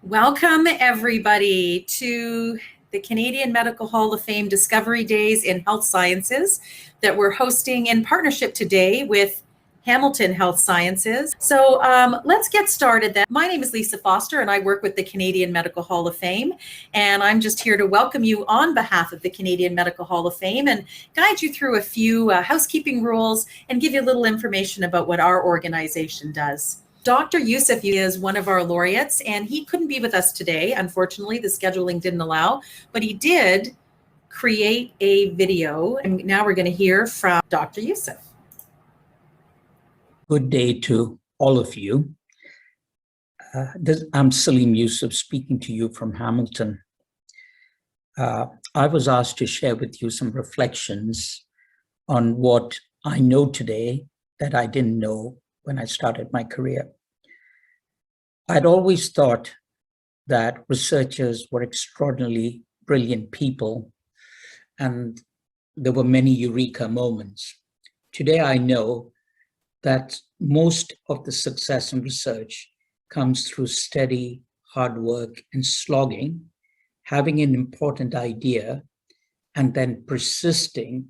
Welcome, everybody, to the Canadian Medical Hall of Fame Discovery Days in Health Sciences that we're hosting in partnership today with Hamilton Health Sciences. So let's get started then. My name is Lisa Foster and I work with the Canadian Medical Hall of Fame, and I'm just here to welcome you on behalf of the Canadian Medical Hall of Fame and guide you through a few housekeeping rules and give you a little information about what our organization does. Dr. Youssef is one of our laureates, and he couldn't be with us today. Unfortunately, the scheduling didn't allow, but he did create a video. And now we're going to hear from Dr. Youssef. Good day to all of you. I'm Salim Youssef speaking to you from Hamilton. I was asked to share with you some reflections on what I know today that I didn't know when I started my career. I'd always thought that researchers were extraordinarily brilliant people, and there were many eureka moments. Today, I know that most of the success in research comes through steady, hard work and slogging, having an important idea, and then persisting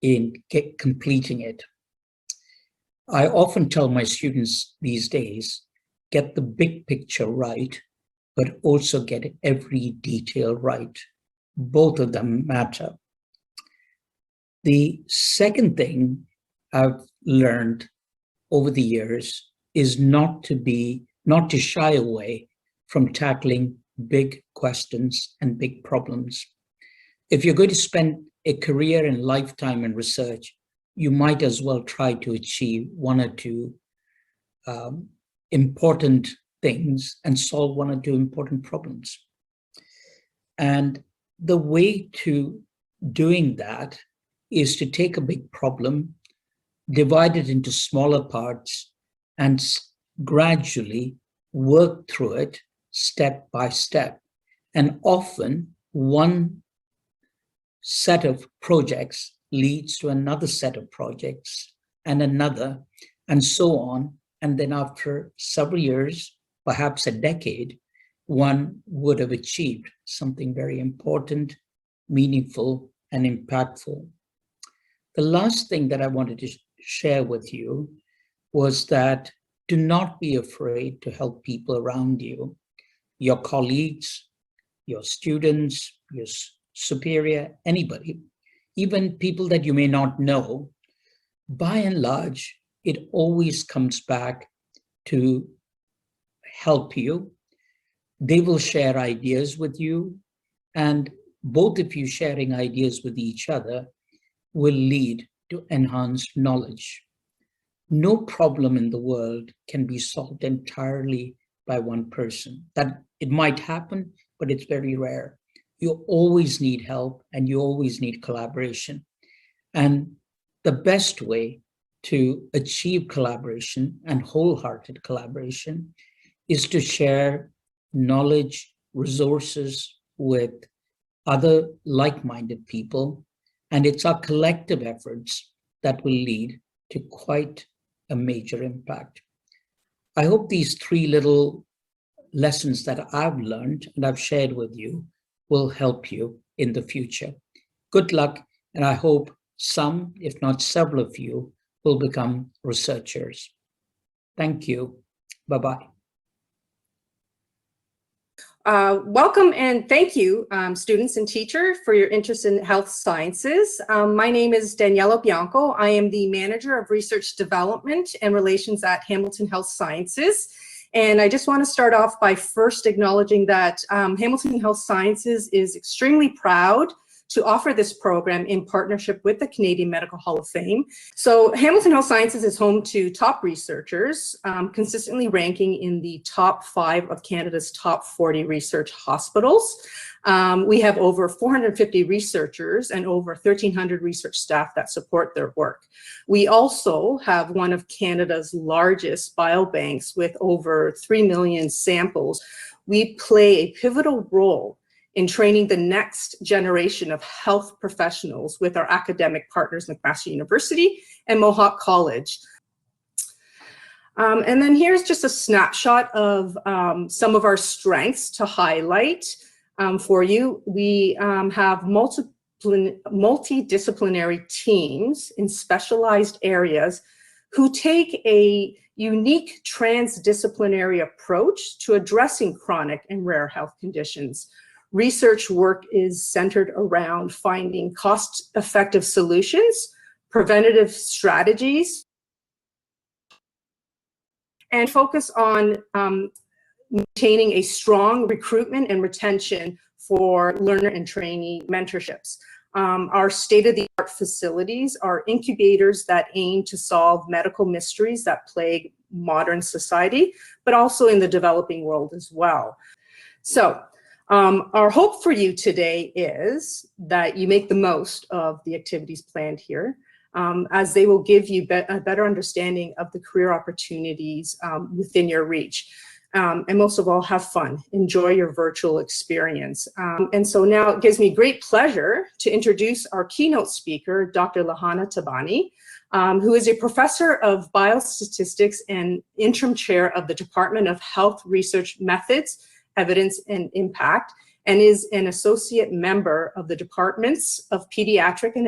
in completing it. I often tell my students these days, get the big picture right, but also get every detail right. Both of them matter. The second thing I've learned over the years is not to shy away from tackling big questions and big problems. If you're going to spend a career and lifetime in research, you might as well try to achieve one or two important things and solve one or two important problems. And the way to doing that is to take a big problem, divide it into smaller parts, and gradually work through it step by step. And often one set of projects leads to another set of projects and another, and so on. And then after several years, perhaps a decade, one would have achieved something very important, meaningful, and impactful. The last thing that I wanted to share with you was that do not be afraid to help people around you, your colleagues, your students, your superior, anybody. Even people that you may not know. By and large, it always comes back to help you. They will share ideas with you, and both of you sharing ideas with each other will lead to enhanced knowledge. No problem in the world can be solved entirely by one person. That it might happen, but it's very rare. You always need help and you always need collaboration. And the best way to achieve collaboration and wholehearted collaboration is to share knowledge, resources with other like-minded people. And it's our collective efforts that will lead to quite a major impact. I hope these three little lessons that I've learned and I've shared with you will help you in the future. Good luck, and I hope some, if not several of you, will become researchers. Thank you. Bye-bye. Welcome and thank you, students and teacher, for your interest in health sciences. My name is Daniela Bianco. I am the Manager of Research Development and Relations at Hamilton Health Sciences. And I just want to start off by first acknowledging that Hamilton Health Sciences is extremely proud to offer this program in partnership with the Canadian Medical Hall of Fame. So Hamilton Health Sciences is home to top researchers, consistently ranking in the top 5 of Canada's top 40 research hospitals. We have over 450 researchers and over 1,300 research staff that support their work. We also have one of Canada's largest biobanks with over 3 million samples. We play a pivotal role in training the next generation of health professionals with our academic partners, McMaster University and Mohawk College. And then here's just a snapshot of some of our strengths to highlight for you. We have multidisciplinary teams in specialized areas who take a unique transdisciplinary approach to addressing chronic and rare health conditions. Research work is centered around finding cost-effective solutions, preventative strategies, and focus on maintaining a strong recruitment and retention for learner and trainee mentorships. Our state-of-the-art facilities are incubators that aim to solve medical mysteries that plague modern society, but also in the developing world as well. So our hope for you today is that you make the most of the activities planned here, as they will give you a better understanding of the career opportunities within your reach. And most of all, have fun. Enjoy your virtual experience. And so now it gives me great pleasure to introduce our keynote speaker, Dr. Lehana Thabane, who is a professor of biostatistics and interim chair of the Department of Health Research Methods, Evidence, and Impact, and is an associate member of the Departments of Pediatric and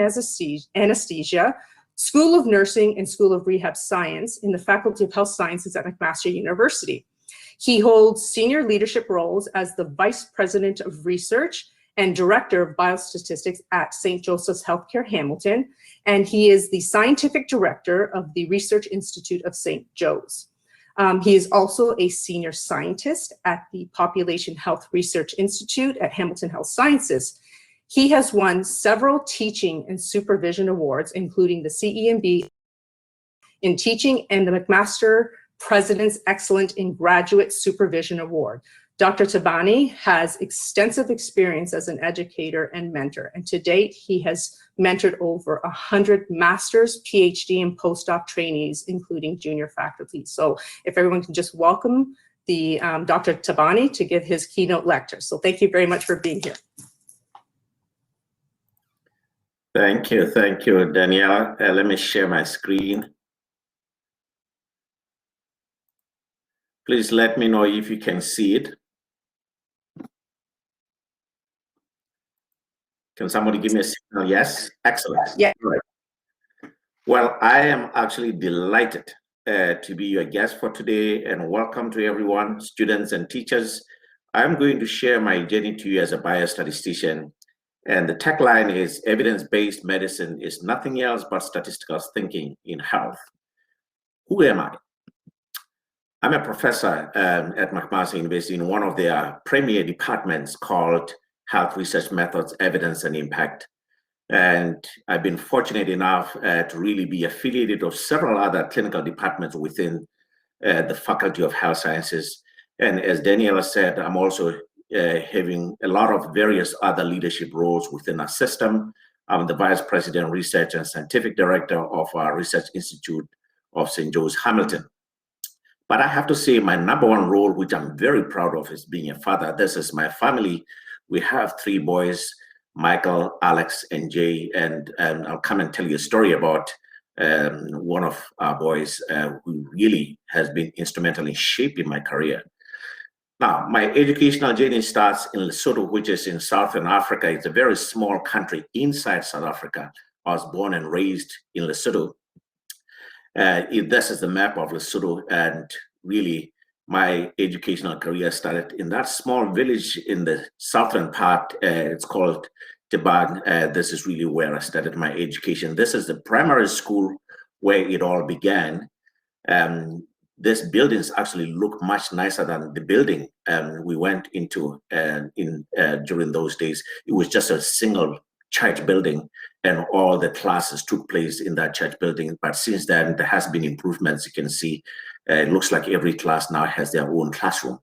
Anesthesia, School of Nursing, and School of Rehab Science in the Faculty of Health Sciences at McMaster University. He holds senior leadership roles as the Vice President of Research and Director of Biostatistics at St. Joseph's Healthcare Hamilton, and he is the Scientific Director of the Research Institute of St. Joe's. He is also a senior scientist at the Population Health Research Institute at Hamilton Health Sciences. He has won several teaching and supervision awards, including the CE&B in Teaching and the McMaster President's Excellence in Graduate Supervision Award. Dr. Thabane has extensive experience as an educator and mentor, and to date, he has mentored over 100 master's, PhD, and postdoc trainees, including junior faculty. So if everyone can just welcome the Dr. Thabane to give his keynote lecture. So thank you very much for being here. Thank you, Danielle. Let me share my screen. Please let me know if you can see it. Can somebody give me a signal? Yes? Excellent. Yeah. Right. Well, I am actually delighted to be your guest for today, and welcome to everyone, students and teachers. I'm going to share my journey to you as a biostatistician, and the tagline is evidence-based medicine is nothing else but statistical thinking in health. Who am I? I'm a professor at McMaster University in one of their premier departments called Health Research Methods, Evidence, and Impact. And I've been fortunate enough to really be affiliated of several other clinical departments within the Faculty of Health Sciences. And as Daniela said, I'm also having a lot of various other leadership roles within our system. I'm the Vice President, Research and Scientific Director of our Research Institute of St. Joe's, Hamilton. But I have to say my number one role, which I'm very proud of, is being a father. This is my family. We have 3 boys, Michael, Alex, and Jay, and I'll come and tell you a story about one of our boys who really has been instrumental in shaping my career. Now, my educational journey starts in Lesotho, which is in Southern Africa. It's a very small country inside South Africa. I was born and raised in Lesotho. This is the map of Lesotho, and really my educational career started in that small village in the southern part. It's called Thabane. This is really where I started my education. This is the primary school where it all began. This buildings actually look much nicer than the building we went into during those days. It was just a single church building, and all the classes took place in that church building. But since then, there has been improvements. You can see it looks like every class now has their own classroom.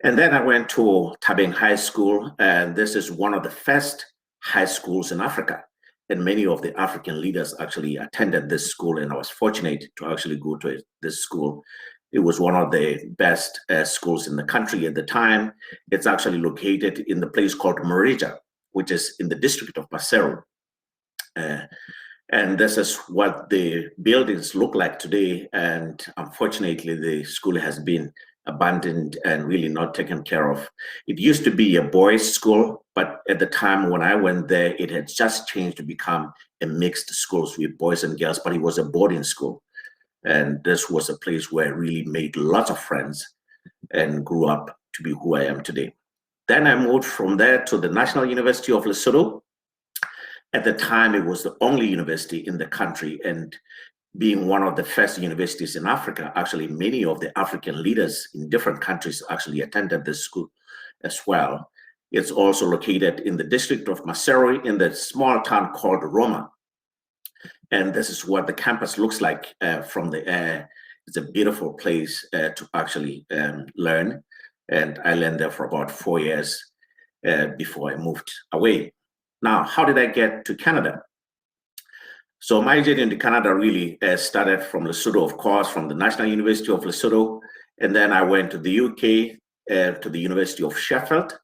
And then I went to Thabane High School, and this is one of the first high schools in Africa. And many of the African leaders actually attended this school, and I was fortunate to actually go to this school. It was one of the best schools in the country at the time. It's actually located in the place called Marija, which is in the district of Basero. And this is what the buildings look like today. And unfortunately, the school has been abandoned and really not taken care of. It used to be a boys' school, but at the time when I went there, it had just changed to become a mixed school with boys and girls, but it was a boarding school. And this was a place where I really made lots of friends and grew up to be who I am today. Then I moved from there to the National University of Lesotho. At the time, it was the only university in the country, and being one of the first universities in Africa, actually many of the African leaders in different countries actually attended this school as well. It's also located in the district of Maseru in the small town called Roma. And this is what the campus looks like from the air. It's a beautiful place to actually learn. And I learned there for about 4 years before I moved away. Now, how did I get to Canada? So my journey into Canada really started from Lesotho, of course, from the National University of Lesotho. And then I went to the UK, to the University of Sheffield.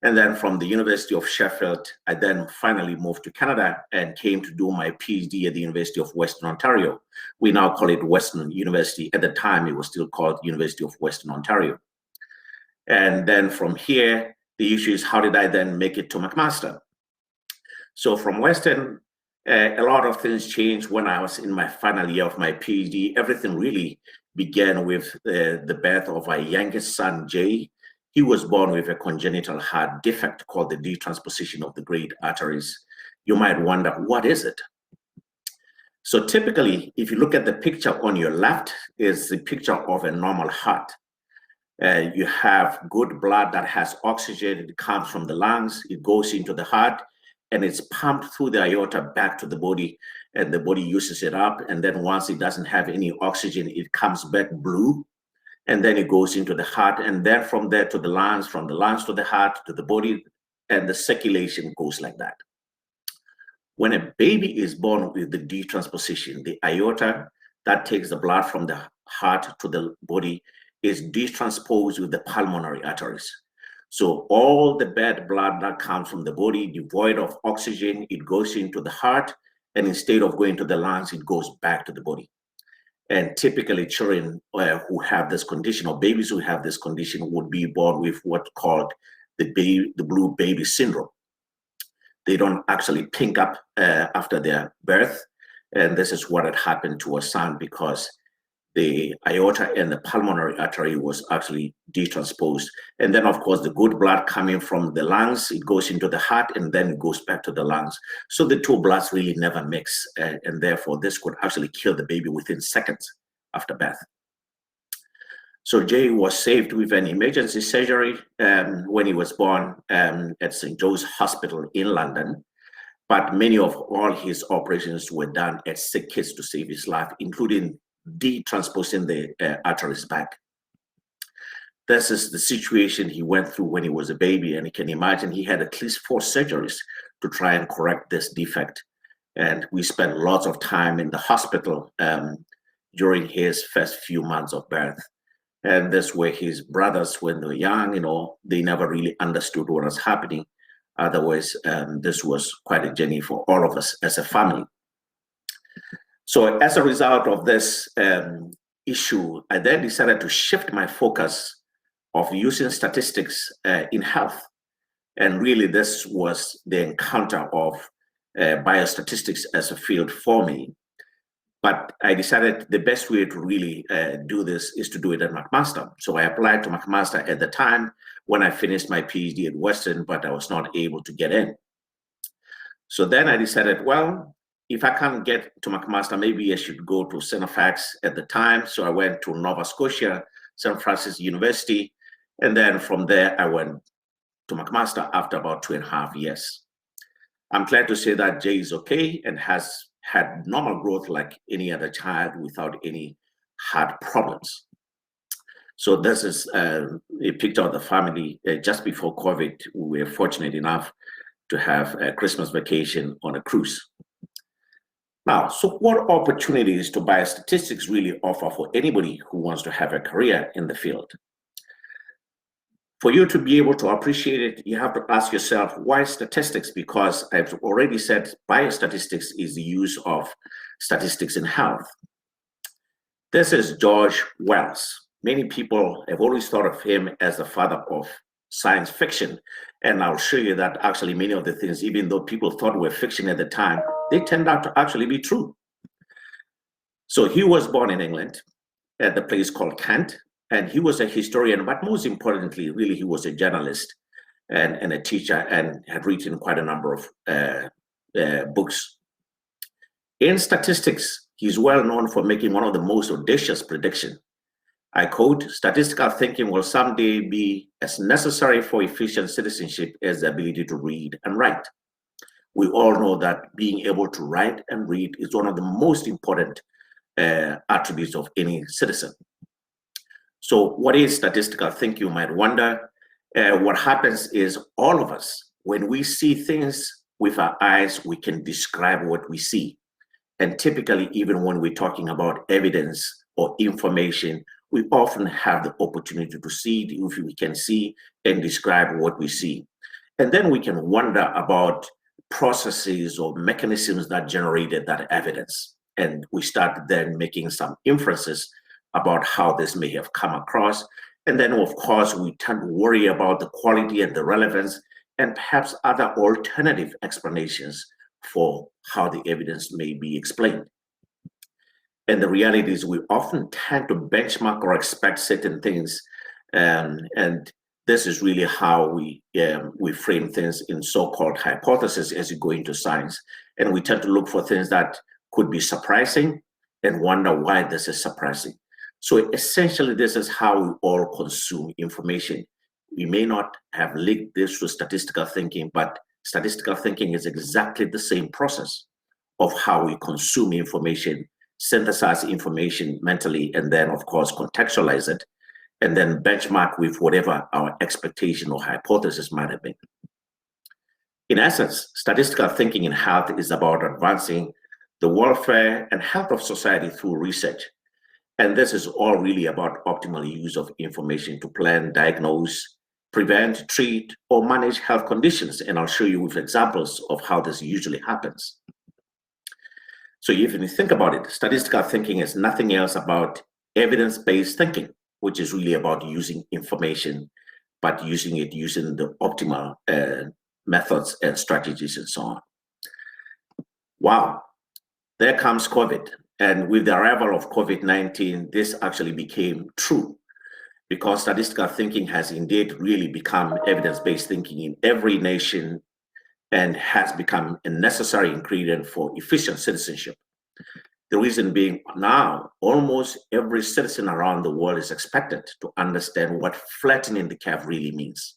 And then from the University of Sheffield, I then finally moved to Canada and came to do my PhD at the University of Western Ontario. We now call it Western University. At the time, it was still called University of Western Ontario. And then from here, the issue is, how did I then make it to McMaster? So from Western, a lot of things changed when I was in my final year of my PhD. Everything really began with the birth of my youngest son, Jay. He was born with a congenital heart defect called the detransposition of the great arteries. You might wonder, what is it? So typically, if you look at the picture on your left, is the picture of a normal heart. You have good blood that has oxygen. It comes from the lungs. It goes into the heart, and it's pumped through the aorta back to the body, and the body uses it up. And then once it doesn't have any oxygen, it comes back blue, and then it goes into the heart, and then from there to the lungs, from the lungs to the heart to the body, and the circulation goes like that. When a baby is born with the detransposition, the aorta that takes the blood from the heart to the body is detransposed with the pulmonary arteries. So all the bad blood that comes from the body, devoid of oxygen, it goes into the heart, and instead of going to the lungs, it goes back to the body. And typically children who have this condition, or babies who have this condition, would be born with what's called the blue baby syndrome. They don't actually pink up after their birth. And this is what had happened to our son, because the aorta and the pulmonary artery was actually detransposed. And then, of course, the good blood coming from the lungs, it goes into the heart, and then it goes back to the lungs. So the two bloods really never mix. And therefore, this could actually kill the baby within seconds after birth. So Jay was saved with an emergency surgery when he was born at St. Joe's Hospital in London. But many of all his operations were done at sick kids to save his life, including detransposing the arteries back. This is the situation he went through when he was a baby, and you can imagine he had at least 4 surgeries to try and correct this defect. And we spent lots of time in the hospital during his first few months of birth. And this were his brothers when they were young, they never really understood what was happening. Otherwise, this was quite a journey for all of us as a family. So as a result of this issue, I then decided to shift my focus of using statistics in health. And really, this was the encounter of biostatistics as a field for me. But I decided the best way to really do this is to do it at McMaster. So I applied to McMaster at the time when I finished my PhD at Western, but I was not able to get in. So then I decided, well, if I can't get to McMaster, maybe I should go to St. Fax at the time. So I went to Nova Scotia, St. Francis University. And then from there, I went to McMaster after about 2.5 years. I'm glad to say that Jay is okay and has had normal growth like any other child without any heart problems. So this is a picture of the family just before COVID. We were fortunate enough to have a Christmas vacation on a cruise. Now, so what opportunities do biostatistics really offer for anybody who wants to have a career in the field? For you to be able to appreciate it, you have to ask yourself, why statistics? Because I've already said biostatistics is the use of statistics in health. This is George Wells. Many people have always thought of him as the father of science fiction. And I'll show you that actually many of the things, even though people thought were fiction at the time, they turned out to actually be true. So he was born in England at the place called Kent, and he was a historian, but most importantly, really, he was a journalist and a teacher, and had written quite a number of books. In statistics, he's well known for making one of the most audacious predictions. I quote, "Statistical thinking will someday be as necessary for efficient citizenship as the ability to read and write." We all know that being able to write and read is one of the most important attributes of any citizen. So what is statistical thinking, you might wonder? What happens is all of us, when we see things with our eyes, we can describe what we see. And typically, even when we're talking about evidence or information, we often have the opportunity to see if we can see and describe what we see. And then we can wonder about processes or mechanisms that generated that evidence. And we start then making some inferences about how this may have come across. And then, of course, we tend to worry about the quality and the relevance and perhaps other alternative explanations for how the evidence may be explained. And the reality is we often tend to benchmark or expect certain things. And this is really how we frame things in so-called hypotheses as you go into science. And we tend to look for things that could be surprising and wonder why this is surprising. So essentially, this is how we all consume information. We may not have linked this to statistical thinking, but statistical thinking is exactly the same process of how we consume information, synthesize information mentally, and then, of course, contextualize it, and then benchmark with whatever our expectation or hypothesis might have been. In essence, statistical thinking in health is about advancing the welfare and health of society through research. And this is all really about optimal use of information to plan, diagnose, prevent, treat, or manage health conditions. And I'll show you with examples of how this usually happens. So if you think about it, statistical thinking is nothing else about evidence-based thinking, which is really about using information, but using it using the optimal methods and strategies and so on. Wow, there comes COVID. And with the arrival of COVID-19, this actually became true, because statistical thinking has indeed really become evidence-based thinking in every nation and has become a necessary ingredient for efficient citizenship. The reason being, now almost every citizen around the world is expected to understand what flattening the curve really means.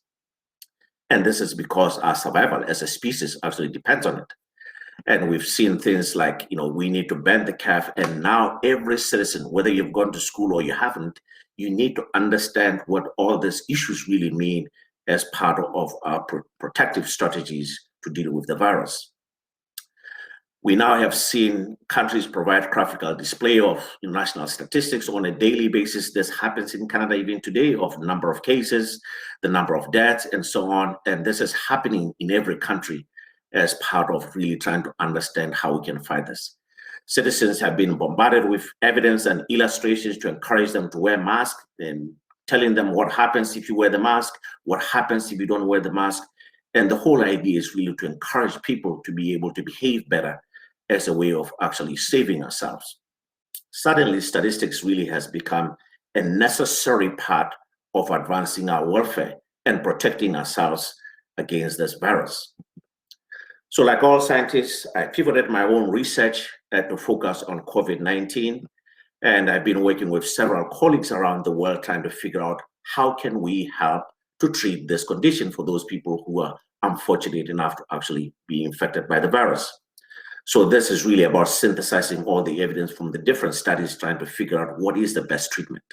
And this is because our survival as a species actually depends on it. And we've seen things like, we need to bend the curve. And now every citizen, whether you've gone to school or you haven't, you need to understand what all these issues really mean as part of our protective strategies to deal with the virus. We now have seen countries provide graphical display of national statistics on a daily basis. This happens in Canada even today, of number of cases, the number of deaths, and so on. And this is happening in every country as part of really trying to understand how we can fight this. Citizens have been bombarded with evidence and illustrations to encourage them to wear masks, and telling them what happens if you wear the mask, what happens if you don't wear the mask. And the whole idea is really to encourage people to be able to behave better as a way of actually saving ourselves. Suddenly, statistics really has become a necessary part of advancing our welfare and protecting ourselves against this virus. So like all scientists, I pivoted my own research to focus on COVID-19. And I've been working with several colleagues around the world trying to figure out how can we help to treat this condition for those people who are unfortunate enough to actually be infected by the virus. So this is really about synthesizing all the evidence from the different studies, trying to figure out what is the best treatment.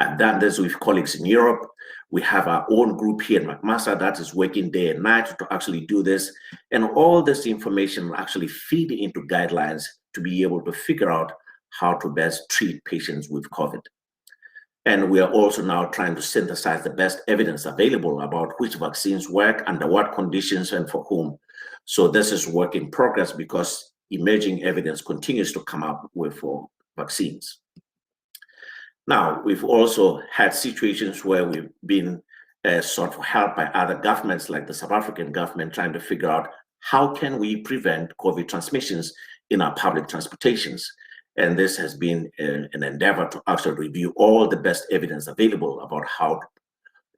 I've done this with colleagues in Europe. We have our own group here in McMaster that is working day and night to actually do this. And all this information will actually feed into guidelines to be able to figure out how to best treat patients with COVID. And we are also now trying to synthesize the best evidence available about which vaccines work, under what conditions, and for whom. So this is work in progress because emerging evidence continues to come up for vaccines. Now, we've also had situations where we've been sought for help by other governments, like the South African government, trying to figure out how can we prevent COVID transmissions in our public transportations. And this has been an endeavor to actually review all the best evidence available about how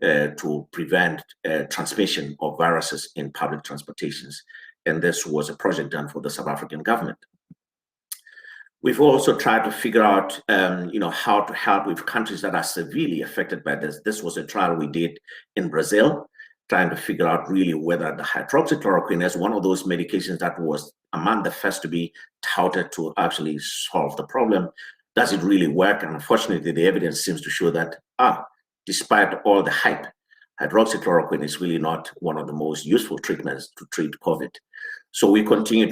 to prevent transmission of viruses in public transportations. And this was a project done for the South African government. We've also tried to figure out, how to help with countries that are severely affected by this. This was a trial we did in Brazil, trying to figure out really whether the hydroxychloroquine is one of those medications that was among the first to be touted to actually solve the problem. Does it really work? And unfortunately, the evidence seems to show that, despite all the hype, hydroxychloroquine is really not one of the most useful treatments to treat COVID. So we continue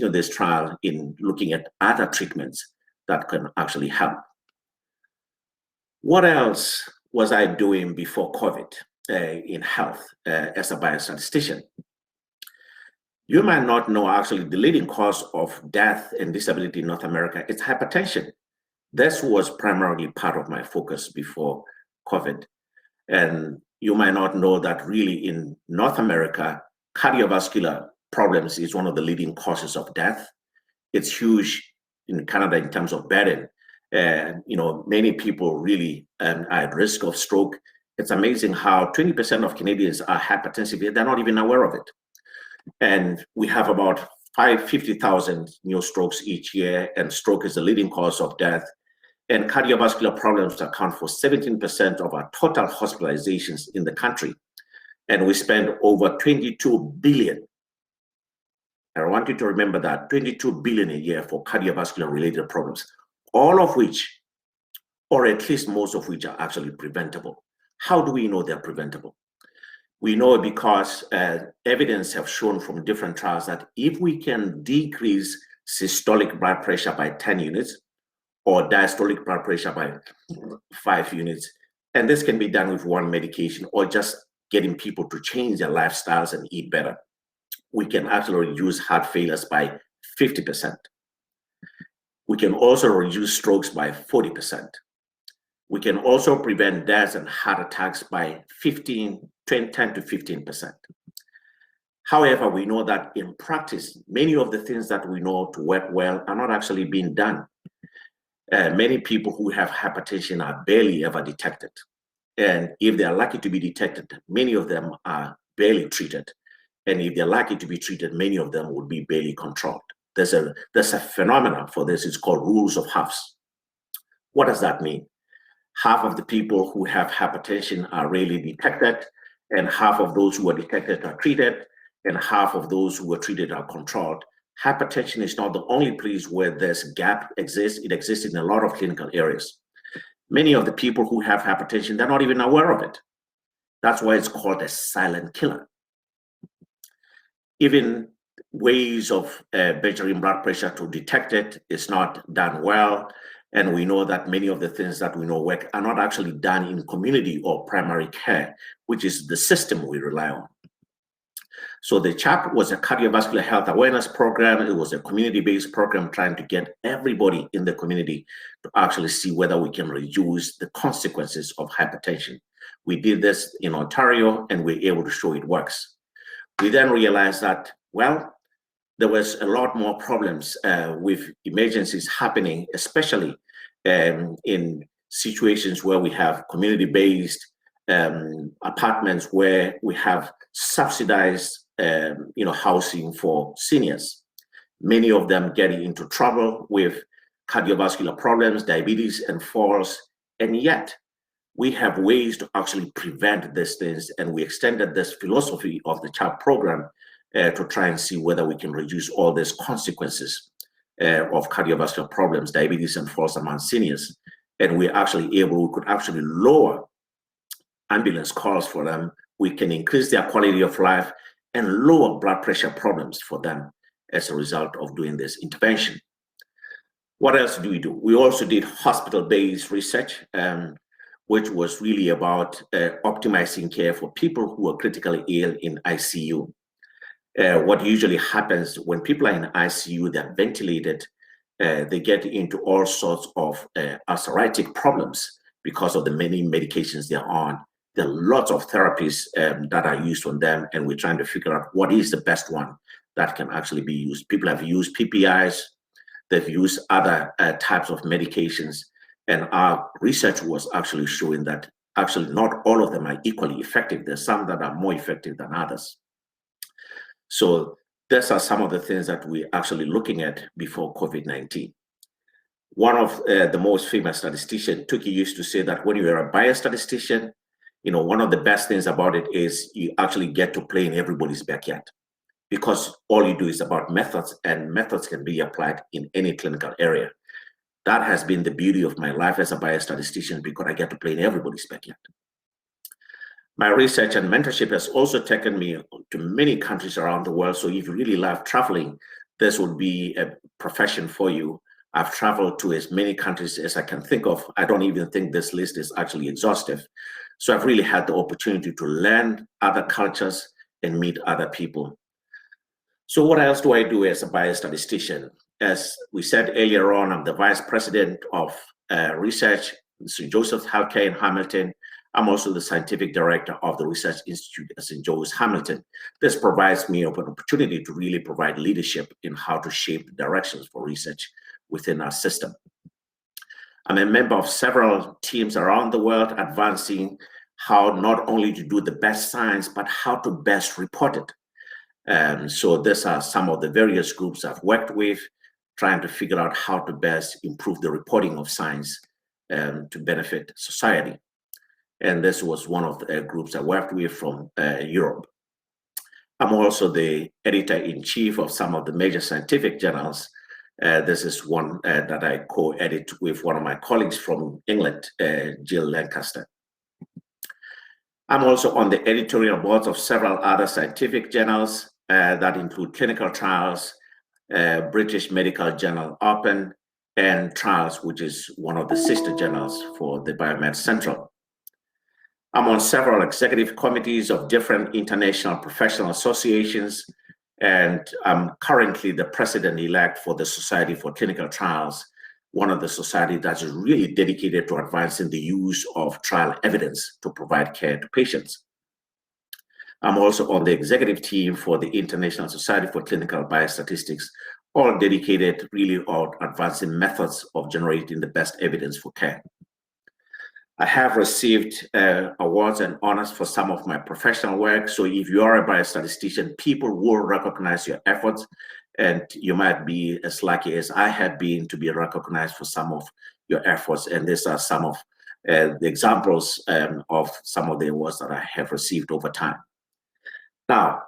this trial in looking at other treatments that can actually help. What else was I doing before COVID in health as a biostatistician? You might not know actually the leading cause of death and disability in North America is hypertension. This was primarily part of my focus before COVID. And you might not know that really in North America, cardiovascular problems is one of the leading causes of death. It's huge in Canada in terms of burden. Many people really are at risk of stroke. It's amazing how 20% of Canadians are hypertensive, they're not even aware of it. And we have about 50,000 new strokes each year, and stroke is the leading cause of death. And cardiovascular problems account for 17% of our total hospitalizations in the country. And we spend over 22 billion. I want you to remember that, 22 billion a year for cardiovascular related problems, all of which, or at least most of which, are actually preventable. How do we know they're preventable? We know because evidence have shown from different trials that if we can decrease systolic blood pressure by 10 units or diastolic blood pressure by 5 units, and this can be done with one medication or just getting people to change their lifestyles and eat better, we can actually reduce heart failures by 50%. We can also reduce strokes by 40%. We can also prevent deaths and heart attacks by 10 to 15%. However, we know that in practice, many of the things that we know to work well are not actually being done. Many people who have hypertension are barely ever detected. And if they are lucky to be detected, many of them are barely treated. And if they're lucky to be treated, many of them will be barely controlled. There's a phenomenon for this. It's called rules of halves. What does that mean? Half of the people who have hypertension are rarely detected, and half of those who are detected are treated, and half of those who are treated are controlled. Hypertension is not the only place where this gap exists. It exists in a lot of clinical areas. Many of the people who have hypertension, they're not even aware of it. That's why it's called a silent killer. Even ways of measuring blood pressure to detect it is not done well. And we know that many of the things that we know work are not actually done in community or primary care, which is the system we rely on. So the CHAP was a cardiovascular health awareness program. It was a community-based program trying to get everybody in the community to actually see whether we can reduce the consequences of hypertension. We did this in Ontario, and we were able to show it works. We then realized that, well, there was a lot more problems with emergencies happening, especially in situations where we have community-based apartments where we have subsidized housing for seniors. Many of them getting into trouble with cardiovascular problems, diabetes, and falls, and yet we have ways to actually prevent these things, and we extended this philosophy of the CHAP program to try and see whether we can reduce all these consequences of cardiovascular problems, diabetes, and falls among seniors. And we could actually lower ambulance calls for them. We can increase their quality of life and lower blood pressure problems for them as a result of doing this intervention. What else do? We also did hospital-based research. which was really about optimizing care for people who are critically ill in ICU. What usually happens when people are in ICU, they're ventilated, they get into all sorts of ulcerative problems because of the many medications they're on. There are lots of therapies that are used on them, and we're trying to figure out what is the best one that can actually be used. People have used PPIs, they've used other types of medications, and our research was actually showing that actually not all of them are equally effective. There's some that are more effective than others. So these are some of the things that we're actually looking at before COVID-19. One of the most famous statisticians, Tukey, used to say that when you're a biostatistician, you know, one of the best things about it is you actually get to play in everybody's backyard, because all you do is about methods, and methods can be applied in any clinical area. That has been the beauty of my life as a biostatistician, because I get to play in everybody's backyard. My research and mentorship has also taken me to many countries around the world. So if you really love traveling, this would be a profession for you. I've traveled to as many countries as I can think of. I don't even think this list is actually exhaustive. So I've really had the opportunity to learn other cultures and meet other people. So what else do I do as a biostatistician? As we said earlier on, I'm the Vice President of Research at St. Joseph's Healthcare in Hamilton. I'm also the Scientific Director of the Research Institute at St. Joe's Hamilton. This provides me an opportunity to really provide leadership in how to shape directions for research within our system. I'm a member of several teams around the world advancing how not only to do the best science, but how to best report it. So these are some of the various groups I've worked with, trying to figure out how to best improve the reporting of science to benefit society. And this was one of the groups I worked with from Europe. I'm also the editor-in-chief of some of the major scientific journals. This is one that I co-edit with one of my colleagues from England, Jill Lancaster. I'm also on the editorial boards of several other scientific journals that include Clinical Trials, British Medical Journal Open, and Trials, which is one of the sister journals for the Biomed Central. I'm on several executive committees of different international professional associations, and I'm currently the president-elect for the Society for Clinical Trials, one of the societies that is really dedicated to advancing the use of trial evidence to provide care to patients. I'm also on the executive team for the International Society for Clinical Biostatistics, all dedicated really on advancing methods of generating the best evidence for care. I have received awards and honors for some of my professional work. So if you are a biostatistician, people will recognize your efforts, and you might be as lucky as I have been to be recognized for some of your efforts. And these are some of the examples of some of the awards that I have received over time. Now,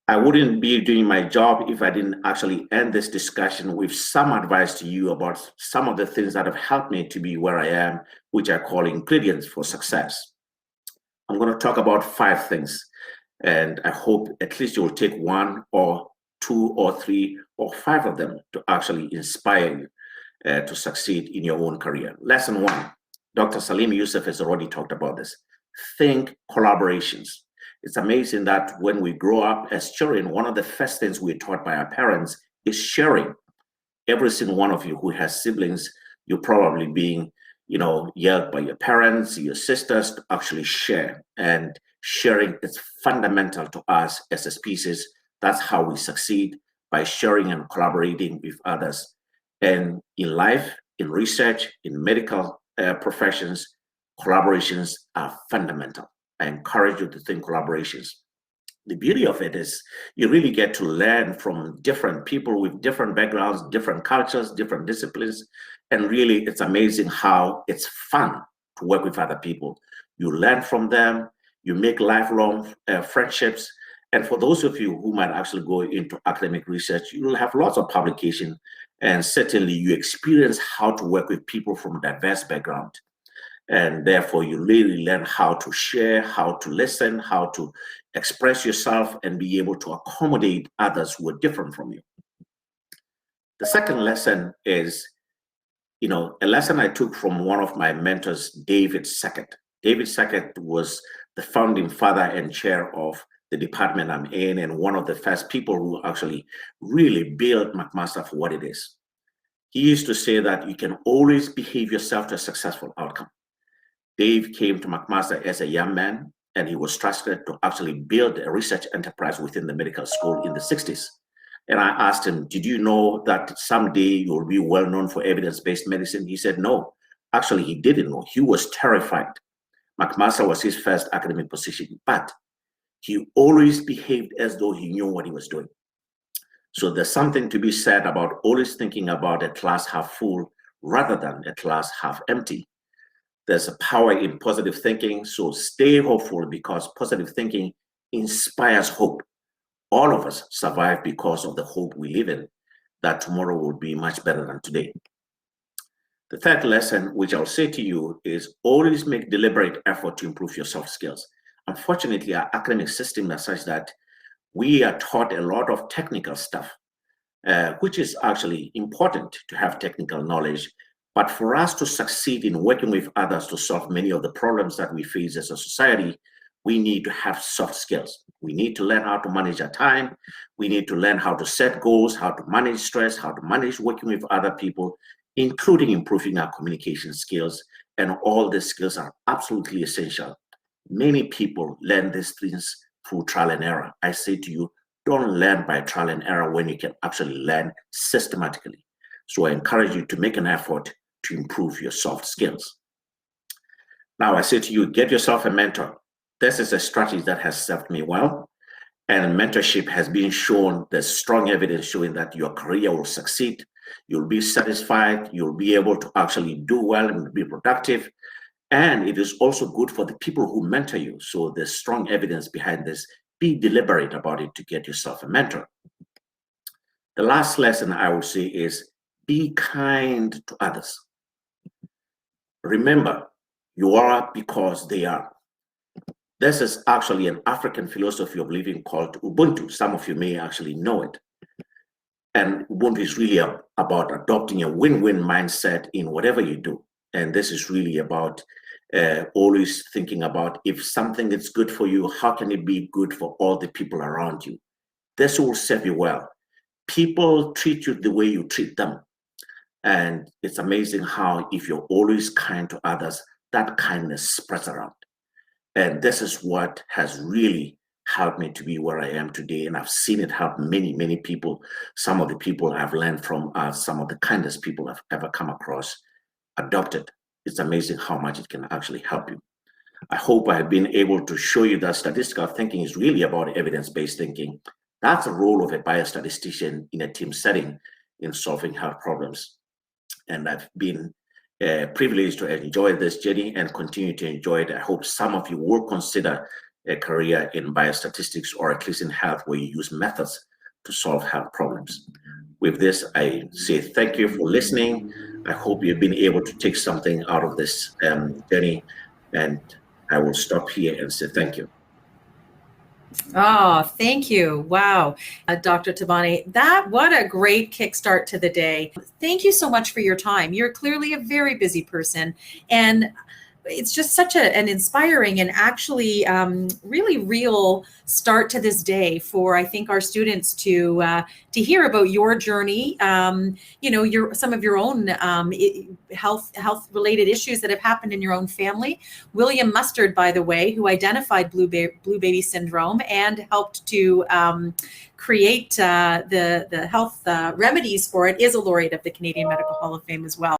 I wouldn't be doing my job if I didn't actually end this discussion with some advice to you about some of the things that have helped me to be where I am, which I call ingredients for success. I'm going to talk about 5 things, and I hope at least you'll take 1 or 2 or 3 or 5 of them to actually inspire you to succeed in your own career. Lesson 1, Dr. Salim Youssef has already talked about this. Think collaborations. It's amazing that when we grow up as children, one of the first things we're taught by our parents is sharing. Every single one of you who has siblings, you're probably being, yelled by your parents, your sisters to actually share. And sharing is fundamental to us as a species. That's how we succeed, by sharing and collaborating with others. And in life, in research, in medical professions, collaborations are fundamental. I encourage you to think collaborations. The beauty of it is you really get to learn from different people with different backgrounds, different cultures, different disciplines. And really, it's amazing how it's fun to work with other people. You learn from them, you make lifelong friendships. And for those of you who might actually go into academic research, you will have lots of publication. And certainly you experience how to work with people from a diverse background. And therefore, you really learn how to share, how to listen, how to express yourself, and be able to accommodate others who are different from you. The second lesson is a lesson I took from one of my mentors, David Sackett. David Sackett was the founding father and chair of the department I'm in, and one of the first people who actually really built McMaster for what it is. He used to say that you can always behave yourself to a successful outcome. Dave came to McMaster as a young man, and he was trusted to actually build a research enterprise within the medical school in the 60s. And I asked him, did you know that someday you will be well known for evidence-based medicine? He said, no. Actually, he didn't know. He was terrified. McMaster was his first academic position, but he always behaved as though he knew what he was doing. So there's something to be said about always thinking about a glass half full rather than a glass half empty. There's a power in positive thinking, so stay hopeful, because positive thinking inspires hope. All of us survive because of the hope we live in, that tomorrow will be much better than today. The third lesson, which I'll say to you, is always make deliberate effort to improve your soft skills. Unfortunately, our academic system is such that we are taught a lot of technical stuff, which is actually important to have technical knowledge. But for us to succeed in working with others to solve many of the problems that we face as a society, we need to have soft skills. We need to learn how to manage our time. We need to learn how to set goals, how to manage stress, how to manage working with other people, including improving our communication skills. And all these skills are absolutely essential. Many people learn these things through trial and error. I say to you, don't learn by trial and error when you can actually learn systematically. So I encourage you to make an effort to improve your soft skills. Now I say to you, get yourself a mentor. This is a strategy that has served me well. And mentorship has been shown, there's strong evidence showing that your career will succeed. You'll be satisfied. You'll be able to actually do well and be productive. And it is also good for the people who mentor you. So there's strong evidence behind this. Be deliberate about it to get yourself a mentor. The last lesson I would say is be kind to others. Remember, you are because they are. This is actually an African philosophy of living called Ubuntu. Some of you may actually know it. And Ubuntu is really about adopting a win-win mindset in whatever you do. And this is really about always thinking about, if something is good for you, how can it be good for all the people around you? This will serve you well. People treat you the way you treat them. And it's amazing how, if you're always kind to others, that kindness spreads around. And this is what has really helped me to be where I am today. And I've seen it help many, many people. Some of the people I've learned from are some of the kindest people I've ever come across. Adopted. It's amazing how much it can actually help you. I hope I have been able to show you that statistical thinking is really about evidence-based thinking. That's the role of a biostatistician in a team setting in solving health problems. And I've been privileged to enjoy this journey and continue to enjoy it. I hope some of you will consider a career in biostatistics, or at least in health, where you use methods to solve health problems. With this, I say thank you for listening. I hope you've been able to take something out of this journey, and I will stop here and say thank you. Oh, thank you. Wow. Dr. Thabane, what a great kickstart to the day. Thank you so much for your time. You're clearly a very busy person, and it's just such an inspiring and actually really real start to this day for, I think, our students to hear about your journey, some of your own health related issues that have happened in your own family. William Mustard, by the way, who identified blue baby syndrome and helped to create the health remedies for it, is a laureate of the Canadian Medical Hall of Fame as well.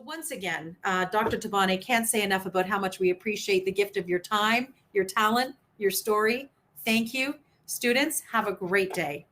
Once again, Dr. Thabane, can't say enough about how much we appreciate the gift of your time, your talent, your story. Thank you. Students, have a great day.